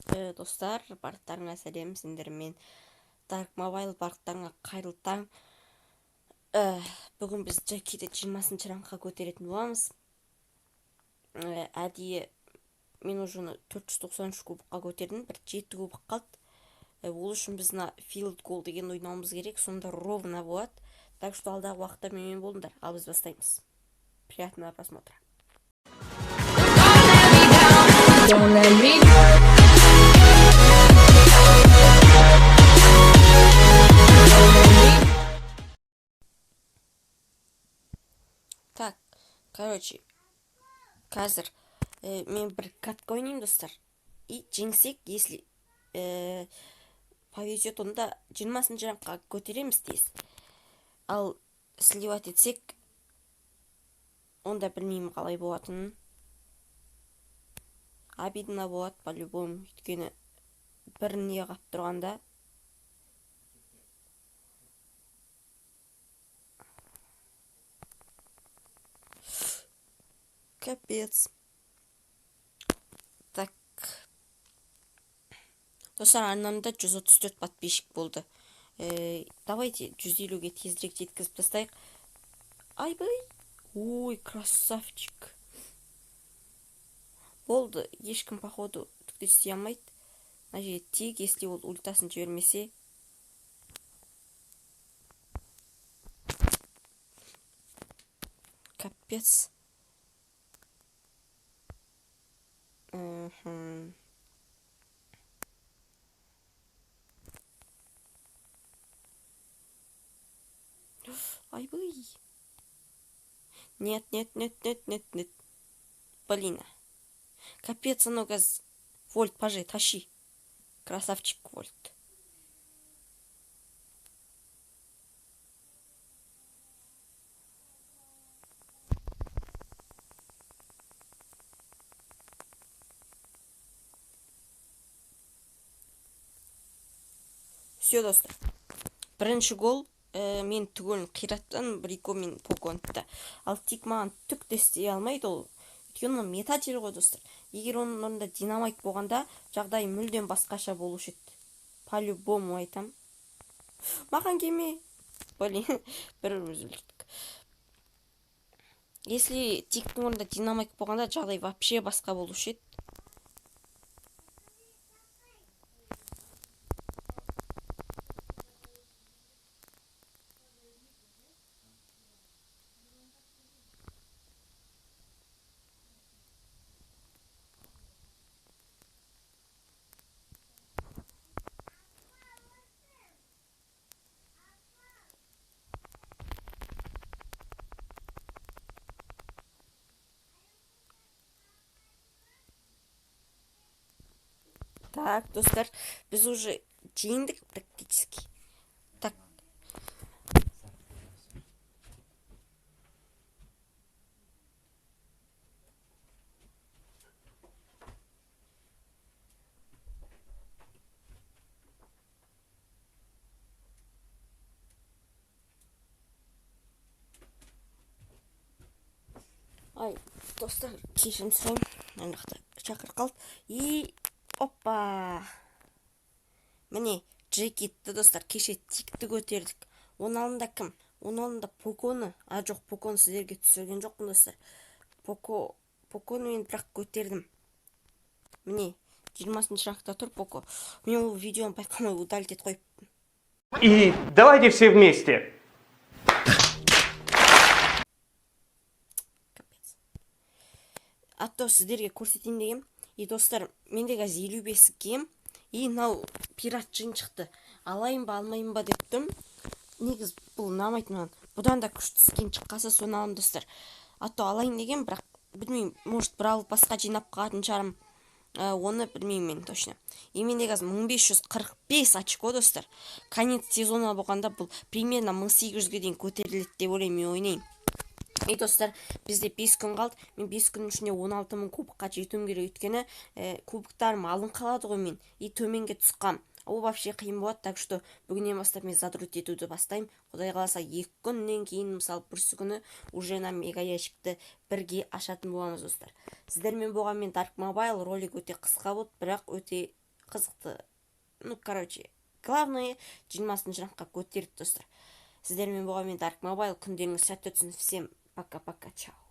Достар, барлықтарыңа сәлем, сендермен Dark Mobile барлықтарыңа қайырлы таң. Бүгін біз Джекиді 20-шы рангқа көтеретін боламыз. Әдейі мен уже 493 кубыққа көтердім, бір 7 кубық қалды. Ол үшін біз Field Goal деген ойнауымыз керек, сонда ровно болады. Так что алдағы уақытта менімен болыңдар, ал біз бастаймыз. Приятного просмотра. Так, короче, қазір мен бір катка ойнаймын, достар. И жеңсек, если повезет, онда 20-шы рангқа көтереміз дейіз. Ал сливать етсек, онда білмеймін қалай болатынын. Обидно болады, по-любому, өйткені бір не қап тұрғанда. Капец. Так. Достар, арнамда 134 подписчик болды. Давайте 150-ге тезірек жеткізіп тастайық. Айбай. Ой, красавчик. Болды, ешкім походу түкте істей алмайды. Нәже тек, если ол ультасын жібермесе. Капец. Айбай. Нет. Блин. Капец, оно газ. Вольт, пожи, тащи. Красавчик Вольт. Все, достар. Бірінші гол мен түгелін қираттан бір-екі мен поконтты. Ал тек маған түк те істей алмайды ол. Өйткені метатель ғой, достар. Егер оның орнында динамайт болғанда, жағдай мүлдем басқаша болушы еді. По-любому айтам. Маған келме. Блин, бір үзілдік. Если тиктің орнында динамайт болғанда, жағдай вообще басқа болушы еді. Так, достар, біз уже жеңдік практически. Так. Ай, достар, кешірім сұраймын. Аймақта шақыр қалды. И опа. Міне, Джекитті, достар, кеше тикті көтердік. Оның алдында кім? Оның алдында Поконы. Жоқ, Поконы сіздерге түсірген жоқпын, достар. Поконы мен бірақ көтердім. Міне, 20-шы рангта тұр Поко. Мен ол видеоны байқамай удалить етіп қойыппын. И давайте все вместе. Атто сіздерге көрсетейін дегем. И достар, менде қазір 55 кем. И мынау пират жин шықты. Алайын ба, алмайын ба деп тұрмын. Негіз бұл ұнамайды маған. Бұдан да күшті скин шыққасы соны аламын, достар. Атто алайын деген, бірақ білмеймін, может бір алып басқа жинап қалатын шығармын. Оны білмеймін мен точно. И менде қазір 1545 очко, достар. Конец сезона болғанда бұл примерно 1800-ге дейін көтеріледі деп ойлаймын, мен ойнайын. И достар, бізде 5 күн қалды. Мен 5 күн ішінде 16 000 кубыққа жетуім керек, өйткені кубықтарым алын қалады ғой мен. И төменге түсқам. Ол вообще қиын болады, так что бүгіннен бастап мен задрот етуді бастаймын. Құдай қаласа 2 күннен кейін, мысалы, бүрсі күні уже мега ящикті бірге ашатын боламыз, достар. Сіздермен болған мен Dark Mobile ролик өте қысқа болды, бірақ өте қызықты. Ну, короче, главное 20 рангқа көтерді достар. Сіздермен болған мен Dark Mobile. Күндеріңіз сәтті өтсін. Всем пока-пока, чао.